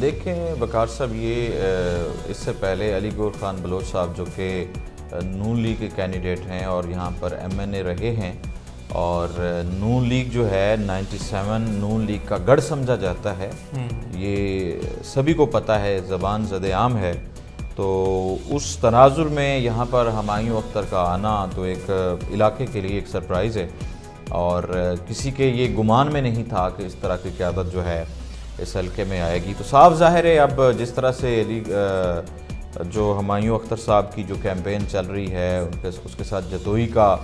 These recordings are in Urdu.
دیکھیں وقار صاحب، یہ اس سے پہلے علی گور خان بلوچ صاحب جو کہ نون لیگ کے کینڈیڈیٹ ہیں اور یہاں پر M.N.A رہے ہیں، اور نون لیگ جو ہے 97 نون لیگ کا گڑھ سمجھا جاتا ہے، یہ سبھی کو پتہ ہے، زبان زد عام ہے۔ تو اس تناظر میں یہاں پر ہمایوں اختر کا آنا تو ایک علاقے کے لیے ایک سرپرائز ہے، اور کسی کے یہ گمان میں نہیں تھا کہ اس طرح کی قیادت جو ہے اس حلقے میں آئے گی۔ تو صاف ظاہر ہے اب جس طرح سے جو ہمایوں اختر صاحب کی جو کیمپین چل رہی ہے، اس کے ساتھ جتوئی کا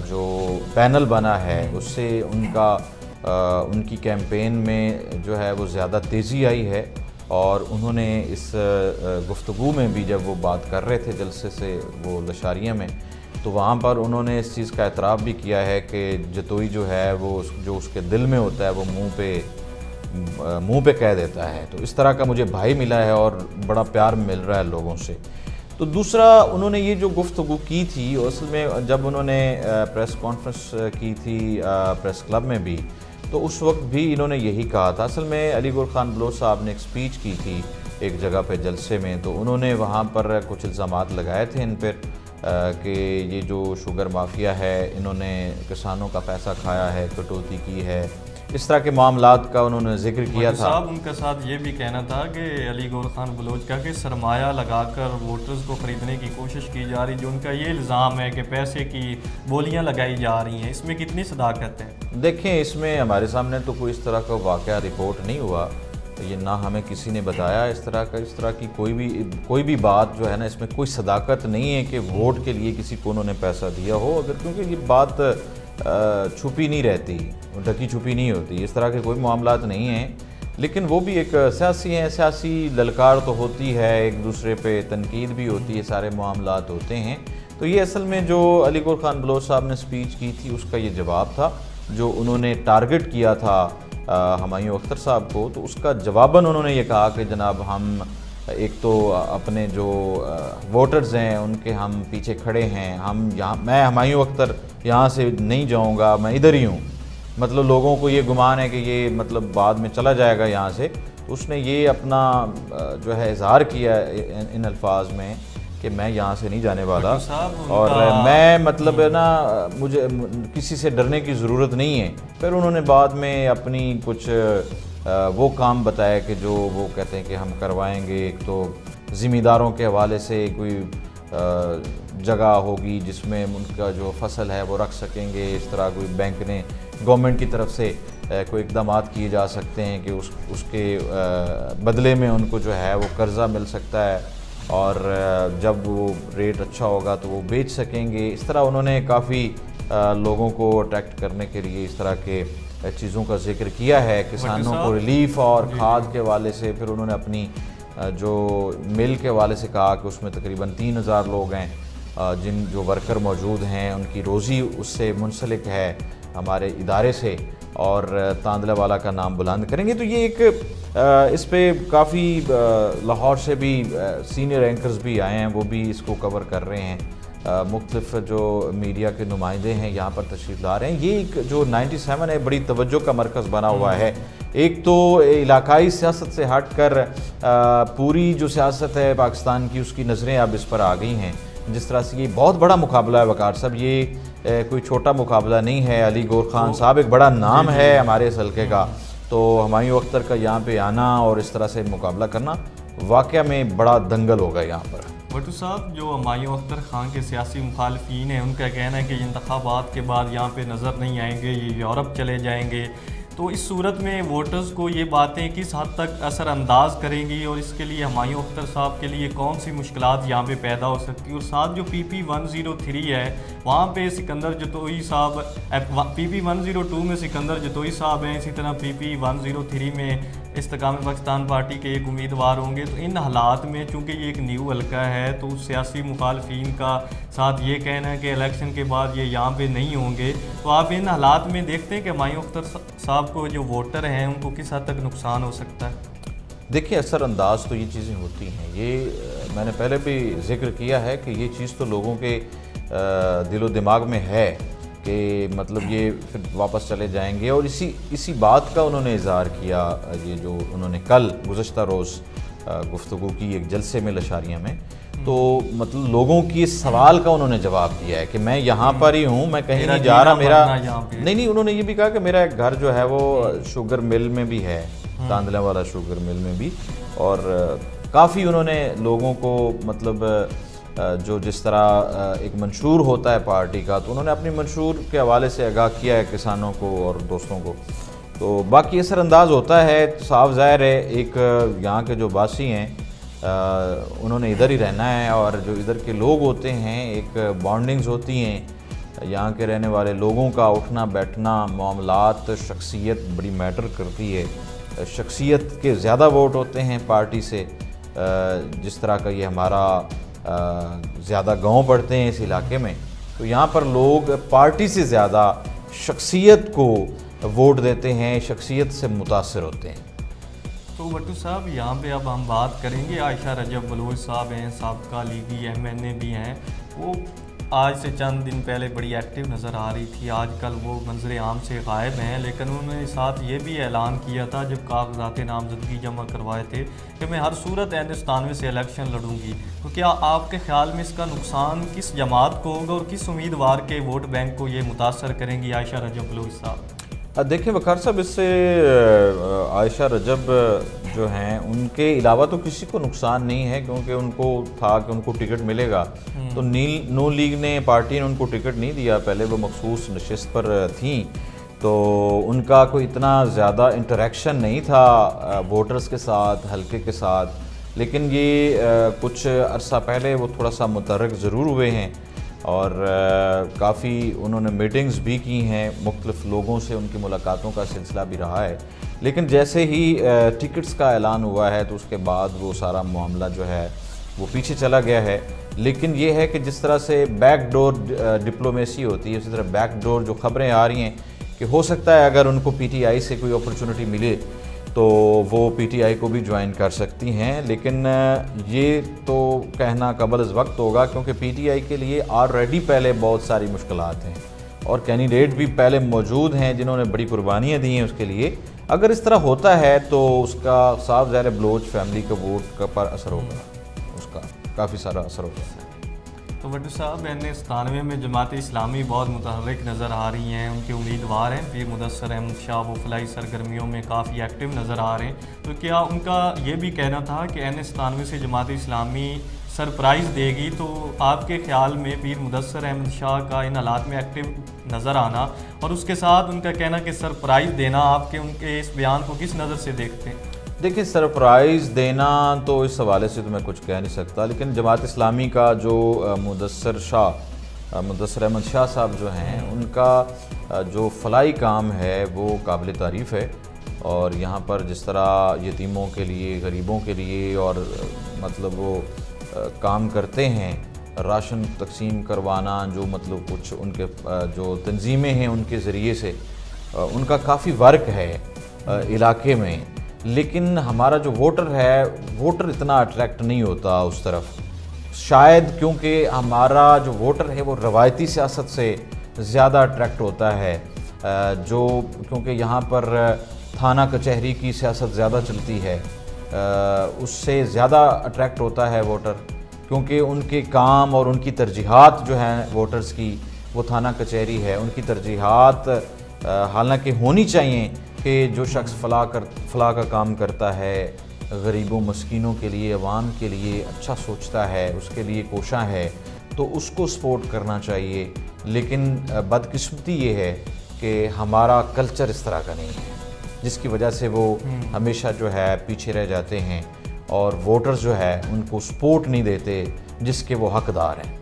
جو پینل بنا ہے، اس سے ان کی کیمپین میں جو ہے وہ زیادہ تیزی آئی ہے، اور انہوں نے اس گفتگو میں بھی جب وہ بات کر رہے تھے جلسے سے وہ لشاریہ میں، تو وہاں پر انہوں نے اس چیز کا اعتراف بھی کیا ہے کہ جتوئی جو ہے وہ جو اس کے دل میں ہوتا ہے وہ منہ پہ کہہ دیتا ہے۔ تو اس طرح کا مجھے بھائی ملا ہے اور بڑا پیار مل رہا ہے لوگوں سے۔ تو دوسرا، انہوں نے یہ جو گفتگو کی تھی، اصل میں جب انہوں نے پریس کانفرنس کی تھی پریس کلب میں بھی، تو اس وقت بھی انہوں نے یہی کہا تھا۔ اصل میں علی گور خان بلوچ صاحب نے ایک سپیچ کی تھی ایک جگہ پہ جلسے میں، تو انہوں نے وہاں پر کچھ الزامات لگائے تھے ان پر کہ یہ جو شوگر مافیا ہے، انہوں نے کسانوں کا پیسہ کھایا ہے، کٹوتی کی ہے، اس طرح کے معاملات کا انہوں نے ذکر کیا تھا۔ صاحب ان کا ساتھ یہ بھی کہنا تھا کہ علی گور خان بلوچ کا کہ سرمایہ لگا کر ووٹرز کو خریدنے کی کوشش کی جا رہی، جو ان کا یہ الزام ہے کہ پیسے کی بولیاں لگائی جا رہی ہیں، اس میں کتنی صداقت ہے؟ دیکھیں، اس میں ہمارے سامنے تو کوئی اس طرح کا واقعہ رپورٹ نہیں ہوا، یہ نہ ہمیں کسی نے بتایا اس طرح کی کوئی بھی بات جو ہے نا، اس میں کوئی صداقت نہیں ہے کہ ووٹ کے لیے کسی کو انہوں نے پیسہ دیا ہو، اگر کیونکہ یہ بات چھپی نہیں رہتی، ڈھکی چھپی نہیں ہوتی، اس طرح کے کوئی معاملات نہیں ہیں۔ لیکن وہ بھی ایک سیاسی ہیں، سیاسی للکار تو ہوتی ہے، ایک دوسرے پہ تنقید بھی ہوتی ہے، سارے معاملات ہوتے ہیں۔ تو یہ اصل میں جو علی گور خان بلوچ صاحب نے سپیچ کی تھی، اس کا یہ جواب تھا جو انہوں نے ٹارگٹ کیا تھا ہمایوں اختر صاحب کو۔ تو اس کا جواباً انہوں نے یہ کہا کہ جناب، ہم ایک تو اپنے جو ووٹرز ہیں ان کے ہم پیچھے کھڑے ہیں، میں ہمایوں اختر یہاں سے نہیں جاؤں گا، میں ادھر ہی ہوں۔ مطلب لوگوں کو یہ گمان ہے کہ یہ مطلب بعد میں چلا جائے گا یہاں سے، تو اس نے یہ اپنا جو ہے اظہار کیا ان الفاظ میں کہ میں یہاں سے نہیں جانے والا، اور میں مطلب نا مجھے کسی سے ڈرنے کی ضرورت نہیں ہے۔ پھر انہوں نے بعد میں اپنی کچھ وہ کام بتایا کہ جو وہ کہتے ہیں کہ ہم کروائیں گے۔ ایک تو ذمہ داروں کے حوالے سے کوئی جگہ ہوگی جس میں ان کا جو فصل ہے وہ رکھ سکیں گے، اس طرح کوئی بینک نے گورنمنٹ کی طرف سے کوئی اقدامات کیے جا سکتے ہیں کہ اس کے بدلے میں ان کو جو ہے وہ قرضہ مل سکتا ہے، اور جب وہ ریٹ اچھا ہوگا تو وہ بیچ سکیں گے۔ اس طرح انہوں نے کافی لوگوں کو اٹریکٹ کرنے کے لیے اس طرح کے چیزوں کا ذکر کیا ہے، کسانوں کو ریلیف اور کھاد کے حوالے سے۔ پھر انہوں نے اپنی جو مل کے حوالے سے کہا کہ اس میں تقریباً 3000 لوگ ہیں جو ورکر موجود ہیں، ان کی روزی اس سے منسلک ہے ہمارے ادارے سے، اور تاندلہ والا کا نام بلند کریں گے۔ تو یہ ایک اس پہ کافی لاہور سے بھی سینئر اینکرز بھی آئے ہیں، وہ بھی اس کو کور کر رہے ہیں، مختلف جو میڈیا کے نمائندے ہیں یہاں پر تشریف لا رہے ہیں۔ یہ ایک جو 97 ہے بڑی توجہ کا مرکز بنا ہوا ہے۔ ایک تو علاقائی سیاست سے ہٹ کر پوری جو سیاست ہے پاکستان کی، اس کی نظریں اب اس پر آ گئی ہیں۔ جس طرح سے یہ بہت بڑا مقابلہ ہے وقار صاحب، یہ کوئی چھوٹا مقابلہ نہیں ہے۔ علی گور خان صاحب ایک بڑا نام ہے ہمارے اس حلقے کا، تو ہمایوں اختر کا یہاں پہ آنا اور اس طرح سے مقابلہ کرنا واقعہ میں بڑا دنگل ہوگا یہاں پر۔ بٹو صاحب، جو ہمایوں اختر خان کے سیاسی مخالفین ہیں، ان کا کہنا ہے کہ یہ انتخابات کے بعد یہاں پہ نظر نہیں آئیں گے، یہ یورپ چلے جائیں گے۔ تو اس صورت میں ووٹرز کو یہ باتیں کس حد تک اثر انداز کریں گی، اور اس کے لیے ہمایوں اختر صاحب کے لیے کون سی مشکلات یہاں پہ پیدا ہو سکتی ہے؟ اور ساتھ جو PP 103 ہے، وہاں پہ سکندر جتوئی صاحب، PP 102 میں سکندر جتوئی صاحب ہیں، اسی طرح PP 103 میں استقامت پاکستان پارٹی کے ایک امیدوار ہوں گے۔ تو ان حالات میں چونکہ یہ ایک نیو حلقہ ہے، تو سیاسی مخالفین کا ساتھ یہ کہنا ہے کہ الیکشن کے بعد یہ یہاں پہ نہیں ہوں گے۔ تو آپ ان حالات میں دیکھتے ہیں کہ ہمایوں اختر صاحب کو جو ووٹر ہیں ان کو کس حد تک نقصان ہو سکتا ہے؟ دیکھیں، اثر انداز تو یہ چیزیں ہوتی ہیں، یہ میں نے پہلے بھی ذکر کیا ہے کہ یہ چیز تو لوگوں کے دل و دماغ میں ہے، کہ مطلب یہ پھر واپس چلے جائیں گے، اور اسی بات کا انہوں نے اظہار کیا یہ جو انہوں نے کل گزشتہ روز گفتگو کی ایک جلسے میں لشاریہ میں، تو مطلب لوگوں کی اس سوال کا انہوں نے جواب دیا ہے کہ میں یہاں پر ہی ہوں، میں کہیں نہیں جا رہا، میرا نہیں انہوں نے یہ بھی کہا کہ میرا ایک گھر جو ہے وہ شوگر مل میں بھی ہے، تاندلہ والا شوگر مل میں بھی، اور کافی انہوں نے لوگوں کو مطلب جو جس طرح ایک منشور ہوتا ہے پارٹی کا، تو انہوں نے اپنی منشور کے حوالے سے آگاہ کیا ہے کسانوں کو اور دوستوں کو، تو باقی اثر انداز ہوتا ہے، صاف ظاہر ہے ایک یہاں کے جو باسی ہیں انہوں نے ادھر ہی رہنا ہے، اور جو ادھر کے لوگ ہوتے ہیں ایک بانڈنگز ہوتی ہیں یہاں کے رہنے والے لوگوں کا، اٹھنا بیٹھنا، معاملات، شخصیت بڑی میٹر کرتی ہے، شخصیت کے زیادہ ووٹ ہوتے ہیں پارٹی سے، جس طرح کا یہ ہمارا زیادہ گاؤں پڑتے ہیں اس علاقے میں، تو یہاں پر لوگ پارٹی سے زیادہ شخصیت کو ووٹ دیتے ہیں، شخصیت سے متاثر ہوتے ہیں۔ تو بھٹو صاحب یہاں پہ اب ہم بات کریں گے، عائشہ رجب بلوچ صاحب ہیں، سابقہ لیگی MNA بھی ہیں، وہ آج سے چند دن پہلے بڑی ایکٹیو نظر آ رہی تھی، آج کل وہ منظر عام سے غائب ہیں، لیکن انہوں نے ساتھ یہ بھی اعلان کیا تھا جب کاغذات نامزدگی جمع کروائے تھے کہ میں ہر صورت N97 سے الیکشن لڑوں گی، تو کیا آپ کے خیال میں اس کا نقصان کس جماعت کو ہوگا اور کس امیدوار کے ووٹ بینک کو یہ متاثر کریں گی عائشہ رجب بلوچ صاحب؟ دیکھیں وقار صاحب، اس سے عائشہ رجب جو ہیں ان کے علاوہ تو کسی کو نقصان نہیں ہے، کیونکہ ان کو تھا کہ ان کو ٹکٹ ملے گا، تو نو لیگ نے پارٹی نے ان کو ٹکٹ نہیں دیا، پہلے وہ مخصوص نشست پر تھیں، تو ان کا کوئی اتنا زیادہ انٹریکشن نہیں تھا ووٹرز کے ساتھ، حلقے کے ساتھ، لیکن یہ کچھ عرصہ پہلے وہ تھوڑا سا متحرک ضرور ہوئے ہیں، اور کافی انہوں نے میٹنگز بھی کی ہیں، مختلف لوگوں سے ان کی ملاقاتوں کا سلسلہ بھی رہا ہے، لیکن جیسے ہی ٹکٹس کا اعلان ہوا ہے تو اس کے بعد وہ سارا معاملہ جو ہے وہ پیچھے چلا گیا ہے، لیکن یہ ہے کہ جس طرح سے بیک ڈور ڈپلومیسی ہوتی ہے، اسی طرح بیک ڈور جو خبریں آ رہی ہیں کہ ہو سکتا ہے اگر ان کو PTI سے کوئی اپرچونٹی ملے تو وہ PTI کو بھی جوائن کر سکتی ہیں، لیکن یہ تو کہنا قبل از وقت ہوگا، کیونکہ PTI کے لیے آلریڈی پہلے بہت ساری مشکلات ہیں اور کینڈیڈیٹ بھی پہلے موجود ہیں جنہوں نے بڑی قربانیاں دی ہیں اس کے لیے۔ اگر اس طرح ہوتا ہے تو اس کا صاف ظاہر بلوچ فیملی کا ووٹ پر اثر ہوگا، اس کا کافی سارا اثر ہوگا۔ تو بھٹو صاحب N97 میں جماعت اسلامی بہت متحرک نظر آ رہی ہیں، ان کے امیدوار ہیں پیر مدثر احمد شاہ، وہ فلاحی سرگرمیوں میں کافی ایکٹیو نظر آ رہے ہیں، تو کیا ان کا یہ بھی کہنا تھا کہ N97 سے جماعت اسلامی سرپرائز دے گی، تو آپ کے خیال میں پیر مدثر احمد شاہ کا ان حالات میں ایکٹیو نظر آنا اور اس کے ساتھ ان کا کہنا کہ سرپرائز دینا، آپ کے ان کے اس بیان کو کس نظر سے دیکھتے ہیں؟ دیکھیں سرپرائز دینا تو اس حوالے سے تو میں کچھ کہہ نہیں سکتا، لیکن جماعت اسلامی کا جو مدثر احمد شاہ صاحب جو ہیں، ان کا جو فلاحی کام ہے وہ قابل تعریف ہے، اور یہاں پر جس طرح یتیموں کے لیے، غریبوں کے لیے اور مطلب وہ کام کرتے ہیں، راشن تقسیم کروانا، جو مطلب کچھ ان کے جو تنظیمیں ہیں ان کے ذریعے سے ان کا کافی ورک ہے علاقے میں، لیکن ہمارا جو ووٹر ہے، ووٹر اتنا اٹریکٹ نہیں ہوتا اس طرف، شاید کیونکہ ہمارا جو ووٹر ہے وہ روایتی سیاست سے زیادہ اٹریکٹ ہوتا ہے، جو کیونکہ یہاں پر تھانہ کچہری کی سیاست زیادہ چلتی ہے، اس سے زیادہ اٹریکٹ ہوتا ہے ووٹر، کیونکہ ان کے کام اور ان کی ترجیحات جو ہیں ووٹرز کی، وہ تھانہ کچہری ہے، ان کی ترجیحات حالانکہ ہونی چاہیے کہ جو شخص فلاح کا کام کرتا ہے، غریبوں مسکینوں کے لیے، عوام کے لیے اچھا سوچتا ہے، اس کے لیے کوشاں ہے، تو اس کو سپورٹ کرنا چاہیے، لیکن بدقسمتی یہ ہے کہ ہمارا کلچر اس طرح کا نہیں ہے، جس کی وجہ سے وہ ہمیشہ جو ہے پیچھے رہ جاتے ہیں اور ووٹرز جو ہے ان کو سپورٹ نہیں دیتے جس کے وہ حقدار ہیں۔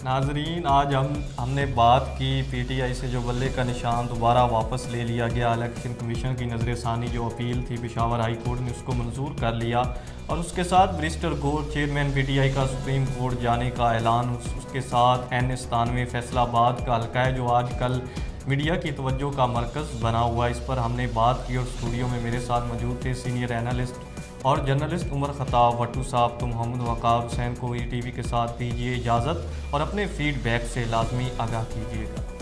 ناظرین، آج ہم نے بات کی PTI سے جو بلے کا نشان دوبارہ واپس لے لیا گیا، الیکشن کمیشن کی نظر ثانی جو اپیل تھی پشاور ہائی کورٹ نے اس کو منظور کر لیا، اور اس کے ساتھ بریسٹر گور چیئرمین PTI کا سپریم کورٹ جانے کا اعلان، اس کے ساتھ N97 فیصل آباد کا حلقہ ہے جو آج کل میڈیا کی توجہ کا مرکز بنا ہوا ہے، اس پر ہم نے بات کی، اور اسٹوڈیو میں میرے ساتھ موجود تھے سینئر اینالسٹ اور جرنلسٹ عمر خطاب وٹو صاحب تو محمد وقار حسین کو ای ٹی وی کے ساتھ دیجیے اجازت اور اپنے فیڈ بیک سے لازمی آگاہ کیجیے گا۔